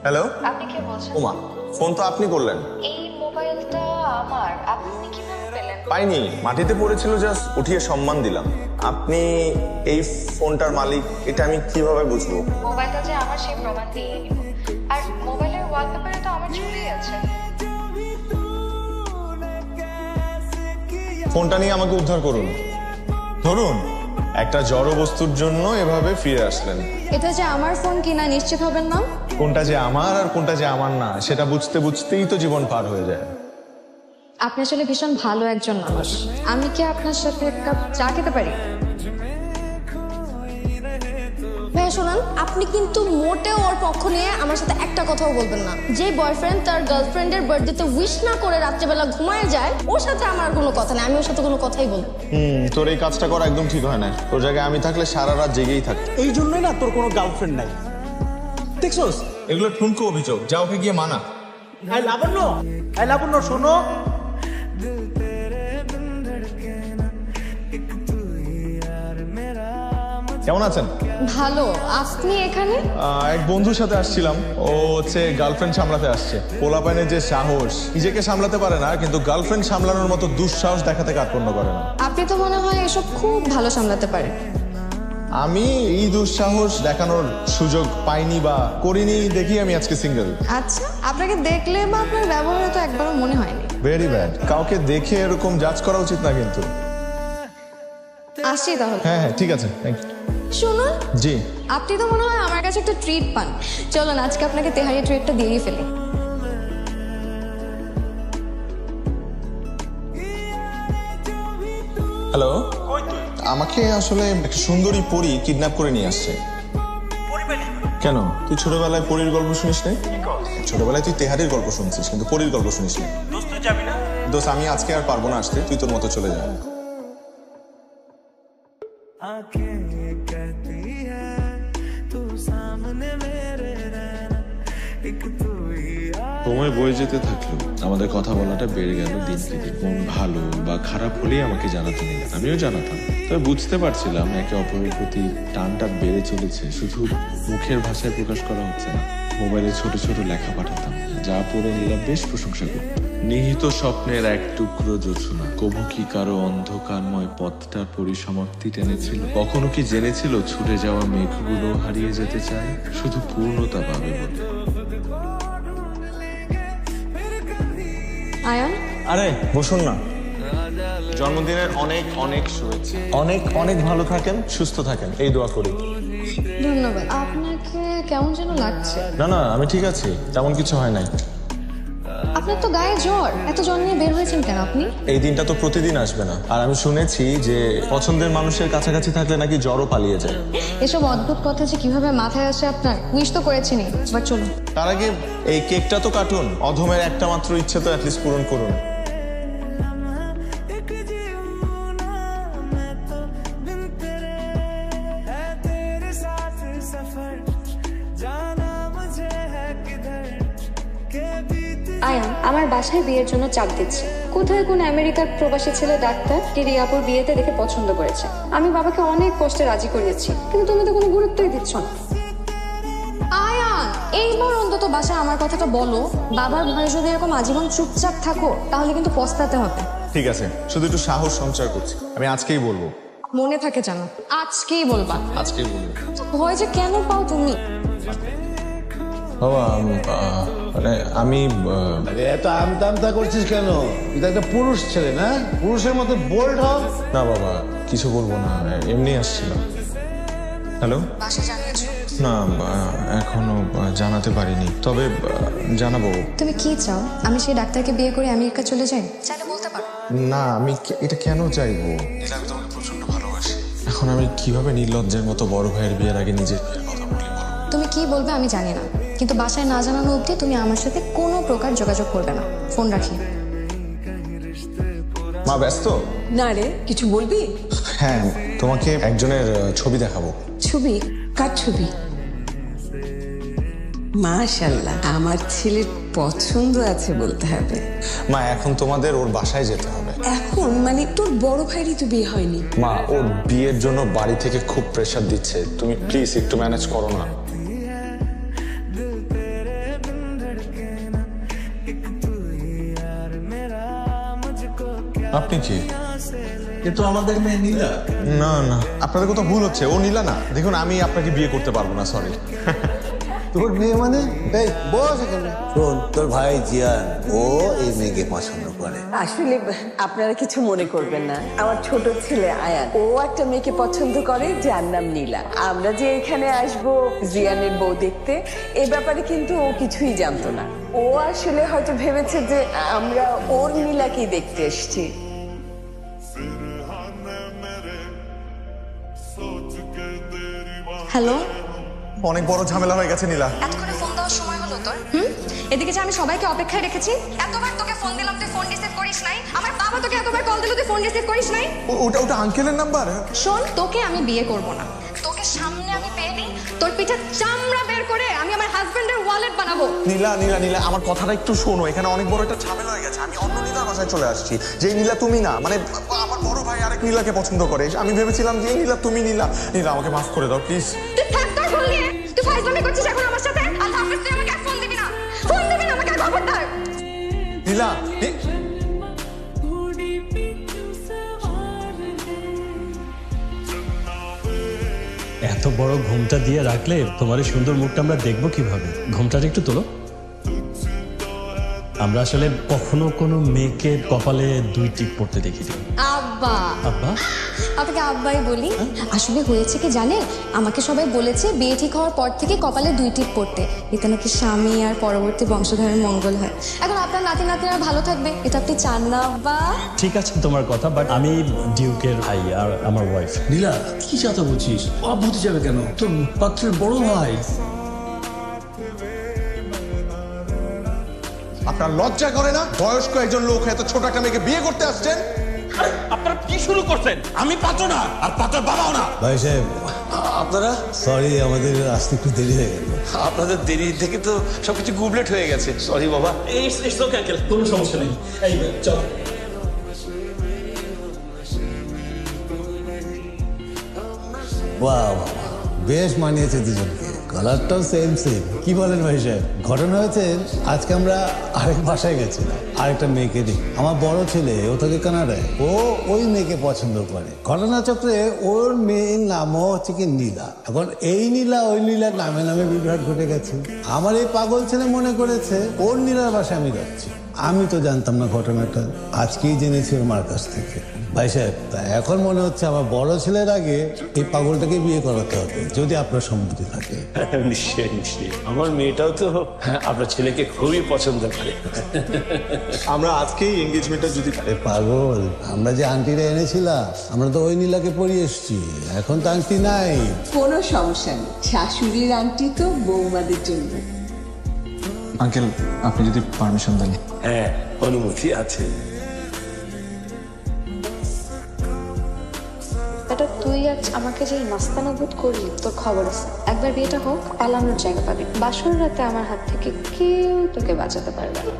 Hello. আপনি কে বলছেন? ওমা, ফোন তো আপনি করলেন। এই মোবাইলটা আমার, আপনি কিভাবে পেলেন? পাইনি, মাটিতে পড়েছিল, জাস্ট উঠিয়ে সম্মান দিলাম। আপনি এই ফোনটার মালিক এটা আমি কিভাবে বুঝবো? মোবাইলটা যে আমার সেই প্রমাণ দিয়ে নিব। আর মোবাইলের ওয়ালপেপারে তো আমার ছবি আছে। ফোনটা নিয়ে আমাকে উদ্ধার করুন। ধরুন, একটা জড় বস্তুর জন্য এভাবে ফিরে আসলেন। এটা যে আমার ফোন কিনা নিশ্চিত হবেন না? কোনটা যে আমার আর কোনটা যে আমার না সেটা বুঝতে বুঝতেই তো জীবন পার হয়ে যায়। আপনি আসলে ভীষণ ভালো একজন মানুষ। আমি কি আপনার সাথে এক কাপ চা খেতে পারি? ভাইয়া শোনান, আপনি কিন্তু মোটেও ওর পক্ষ নিয়ে আমার সাথে একটা কথাও বলবেন না। যে বয়ফ্রেন্ড তার গার্লফ্রেন্ডের বার্থডেতে উইশ না করে রাত্রেবেলা ঘুমায় যায়, ওর সাথে আমার কোনো কথা নেই। আমি ওর সাথে কোনো কথাই বলবো। তোর এই কাজটা করা একদম ঠিক হয় না। তোর জায়গায় আমি থাকলে সারা রাত জেগেই থাকতো। এই জন্যই না তোর কোনো গার্লফ্রেন্ড নাই, দেখছোস? এগুলো ঠুনকো অভিযোগ, যা ওকে গিয়ে মানা। লাবণ্য শোনো। কেমন আছেন? ভালো। আপনি এখানে? এক বন্ধুর সাথে আসছিলাম। ও হচ্ছে গার্লফ্রেন্ড সামলাতে আসছে। পোলাপাইনের যে সাহস, নিজেকে সামলাতে পারে না কিন্তু গার্লফ্রেন্ড সামলানোর মতো দুঃসাহস দেখাতে কার্পণ্য করে না। আপনি তো মনে হয় এসব খুব ভালো সামলাতে পারেন। আমি এই দুঃসাহস দেখানোর সুযোগ পাইনি বা করিনি দেখি আমি আজকে সিঙ্গেল। আচ্ছা, আপনাকে দেখলে বা আপনার ব্যবহারে তো একবারও মনে হয়নি। Very bad. কাউকে দেখে এরকম জাজ করা উচিত না কিন্তু। আসছি তাহলে। হ্যাঁ হ্যাঁ, ঠিক আছে, থ্যাংক ইউ। শুনুন, জি। আপনি তো মনে হয় আমার কাছে একটা ট্রিট পান। চলুন আজকে আপনাকে তেহারি ট্রিটটা দিয়েই ফেলি। হ্যালো। আমাকে আসলে একটা সুন্দরী পরী কিডন্যাপ করে নিয়ে আসছে। কেন, তুই ছোটবেলায় পরীর গল্প শুনিস নাই? ছোটবেলায় তুই তেহারির গল্প শুনছিস কিন্তু পরীর গল্প শুনিস না। দোস্ত, আমি আজকে আর পারবো না আসতে, তুই তোর মতো চলে যা। সময় বয়ে যেতে থাকলো, আমাদের কথা বলাটা বেড়ে গেল দিনকে দিন। মন ভালো বা খারাপ হলেই আমাকে জানাতে নিলেন, আমিও জানাতাম। তবে বুঝতে পারছিলাম একে অপরের প্রতি টানটা বেড়ে চলেছে, শুধু মুখের ভাষায় প্রকাশ করা হচ্ছে না। মোবাইলে ছোট ছোট লেখা পাঠাতাম, যা পড়ে নিলাম বেশ প্রশংসা করত। নিহিত স্বপ্নের এক টুকরো জোছনা, কবু কি কারো অন্ধকারময় পথটার পরিসমাপ্তি টেনেছিল? কখনো কি জেনেছিল ছুটে যাওয়া মেঘগুলো হারিয়ে যেতে চায়, শুধু পূর্ণতা পাবে বলে? আয়ান, আরে বসুন না। জন্মদিনের অনেক অনেক শুভেচ্ছা। অনেক অনেক ভালো থাকেন, সুস্থ থাকেন, এই দোয়া করি। ধন্যবাদ। আপনাকে কেমন যেন লাগছে। না না, আমি ঠিক আছি, তেমন কিছু হয় নাই। আপনার তো গায়ে জ্বর, এত জ্বর নিয়ে বের হয়েছেন কেন আপনি? এই দিনটা তো প্রতিদিন আসবে না, আর আমি শুনেছি যে পছন্দের মানুষের কাছাকাছি থাকলে নাকি জ্বরও পালিয়ে যায়। এসব অদ্ভুত কথা যে কিভাবে মাথায় আসে আপনার। উইশ তো করেছিনি, এবার চলুন। তার আগে এই কেকটা তো কাটুন, অধমের একটা মাত্র ইচ্ছে তো অ্যাটলিস্ট পূরণ করুন। আয়ান আমার বাসায় বিয়ের জন্য চাপ দিচ্ছে। কোথায় কোন আমেরিকার প্রবাসী ছেলে ডাক্তার রিয়াপুর বিয়েতে দেখে পছন্দ করেছে। আমি বাবাকে অনেক কষ্টে রাজি করিয়েছি, কিন্তু তুমি তো কোনো গুরুত্বই দিচ্ছ না। আয়ান, এইবার অন্তত বাসায় আমার কথাটা বলো। বাবার ভয়ে যদি এরকম আজীবন চুপচাপ থাকো তাহলে কিন্তু পস্তাতে হবে। ঠিক আছে, শুধু একটু সাহস সঞ্চয় করছি, আমি আজকেই বলবো। মনে থাকে জানো, আজকেই বলবা। আজকেই বলবো। ভয় যে কেন পাও তুমি? বাবা, মানে আমি আরে এত আমতা করছিস কেন? তুই তো একটা পুরুষ ছেলে না, পুরুষের মতো বোল্ড হ। না বাবা, কিছু বলবো না, এমনি আসছিলাম। হ্যালো। বাসা জানিয়েছো? না, এখনো জানাতে পারিনি, তবে জানাবো। তুমি কি চাও? আমি সেই ডাক্তারকে বিয়ে করে আমেরিকা চলে যাই? চাইলে বলতে পারো। না, আমি এটা কেন চাইবো? আমি তোমাকে প্রচন্ড ভালোবাসি। এখন আমি কিভাবে নির্লজ্জের মতো বড় ভাইয়ের বিয়ের আগে নিজের বিয়ের কথা বলি? তুমি কি বলবে আমি জানি না, কিন্তু বাসায় না জানানো অবধি তুমি আমার সাথে কোনো প্রকার যোগাযোগ করবে না। ফোন রাখি। মা ব্যস্ত? না রে, কিছু বলবি? হ্যাঁ, তোমাকে একজনের ছবি দেখাবো। ছবি? কার ছবি? মাশাআল্লাহ, আমার ছেলের পছন্দ আছে বলতে হবে। মা, এখন তোমাদের ওর বাসায় যেতে হবে। এখন মানে তোর বড় ভাইরই তো বিয়ে হয়নি। মা, ওর বিয়ের জন্য বাড়ি থেকে খুব প্রেসার দিচ্ছে, তুমি প্লিজ একটু ম্যানেজ করো না। আপনি কি? এ তো আমাদের মেয়ে নীলা। না না, আপনাদের কোথাও ভুল হচ্ছে। ও নীলা না। দেখুন, আমি আপনাকে বিয়ে করতে পারবো না, সরি। তোর মেয়ে মানে? এই বস এখানে। শোন, তোর ভাই জিয়ান ও এই মেয়েকে পছন্দ করে। আসলে আপনারা কিছু মনে করবেন না, আমার ছোট ছেলে আয়ান ও একটা মেয়েকে পছন্দ করে যার নাম নীলা। আমরা যে এখানে আসবো জিয়ানের বউ দেখতে, এ ব্যাপারে কিন্তু ও কিছুই জানতো না। ও আসলে হয়তো ভেবেছে যে আমরা ওর নীলাকেই দেখতে এসেছি। হ্যালো, অনেক বড় ঝামেলা হয়ে গেছে নীলা। এতক্ষণে ফোন দেওয়ার সময় হলো তোর? এদিকে যে আমি সবাইকে অপেক্ষায় রেখেছি, এতবার তোকে ফোন দিলাম তুই ফোন রিসিভ করিস নাই, আমার বাবা তোকে এতবার কল দিল তুই ফোন রিসিভ করিস নাই। ওটা আঙ্কেলের নাম্বার? শোন, তোকে আমি বিয়ে করব না। তোকে সামনে আমি পেয়ে দিই, তোর পিঠে চামড়া বের করে আমি আমার হাজবেন্ডের ওয়ালেট বানাবো। নীলা নীলা নীলা, আমার কথাটা একটু শোনো। এখানে অনেক বড় একটা ঝামেলা হয়ে গেছে। আমি অন্য নীলার বাসায় চলে আসছি। যে নীলা তুমি না, মানে আমার বড় ভাই আরেক নীলাকে পছন্দ করে। আমি ভেবেছিলাম যে নীলা তুমি নীলা। নীলা, আমাকে মাফ করে দাও প্লিজ। তুই থাক তোর ভুল নিয়ে, তুই ফাইজলামি করছিস এখন আমার সাথে। আল্লাহ হাফেজ, তুই আমাকে আর ফোন দিবি না, ফোন দিবি না আমাকে, খবরদার। নীলা, এত বড় ঘুমটা দিয়ে রাখলে তোমার এই সুন্দর মুখটা আমরা দেখবো কিভাবে? ঘুমটাটা একটু তোলো। আমরা আসলে কখনো কোনো মেয়েকে কপালে 2 টিপ পড়তে দেখিনি। আব্বা। আব্বা? আপনাকে আব্বাই বলি। আসলে হয়েছে কি জানেন, আমাকে সবাই বলেছে বিয়ে ঠিক হওয়ার পর থেকে কপালে 2 টিপ পড়তে, এতে নাকি স্বামী আর পরবর্তী বংশধরের মঙ্গল হয়। এখন আপনার নাতি নাতিরা ভালো থাকবে, এটা আপনি চান না আব্বা? ঠিক আছে তোমার কথা, বাট আমি ডিউকের ভাই আর আমার ওয়াইফ। নীলা, কি চাতা বলছিস? অব হতে যাবে কেন? তোর পাত্রের বড় ভাই। আপনার লজ্জা করে না? বয়স্ক একজন লোক এত ছোট একটা মেয়েকে বিয়ে করতে আসছেন। আপনারা কি শুরু করছেন? আমি পাত্র না, আর পাত্রের বাবাও না। ভাই সাহেব, আপনারা সরি, আমাদের আসতে একটু দেরি হয়ে গেল। আপনাদের দেরি থেকে তো সবকিছু গুবলেট হয়ে গেছে। সরি বাবা। ইটস ওকে আঙ্কেল, কোনো সমস্যা নেই। এই চল। বাহ, বেশ মানিয়েছে দুজনকে। কালারটাও সেম সেম। কি বলেন ভাই সাহেব? ঘটনা হয়েছে, আজকে আমরা আরেক বাসায় গেছিলাম, আরেকটা মেয়েকে দেখি। আমার বড় ছেলে, ও থাকে কানাডায়, ও ওই মেয়েকে পছন্দ করে। ঘটনাচক্রে ওর মেয়ের নামও হচ্ছে কি নীলা। এখন এই নীলা ওই নীলার নামে নামে বিভ্রাট ঘটে গেছে। আমার এই পাগল ছেলে মনে করেছে ওর নীলার বাসায় আমি যাচ্ছি। আমি তো জানতাম না ঘটনাটা, আজকেই জেনেছি ওর মার কাছ থেকে। ভাই সাহেব, তা এখন মনে হচ্ছে আমার বড় ছেলের আগে এই পাগলটাকে বিয়ে করাতে হবে, যদি আপনার সম্মতি থাকে। নিশ্চয়ই নিশ্চয়ই, আমার মেয়েটাও তো আপনার ছেলেকে খুবই পছন্দ করে। আমরা আজকেই এঙ্গেজমেন্টটা যদি আরে পাগল, আমরা যে আন্টিরা এনেছিলাম, আমরা তো ওই নীলাকে পরিয়ে এসছি। এখন তো আন্টি নাই। কোনো সমস্যা নেই, শাশুড়ির আন্টি তো বৌমাদের জন্য। আঙ্কেল, আপনি যদি পারমিশন দেন। হ্যাঁ, অনুমতি আছে। এটা তুই আজ আমাকে যে মাস্তানা বোধ করলি, তোর খবর আছে। একবার বিয়েটা হোক, পালানোর জায়গা পাবি। বাসর রাতে আমার হাত থেকে কেউ তোকে বাঁচাতে পারবে না।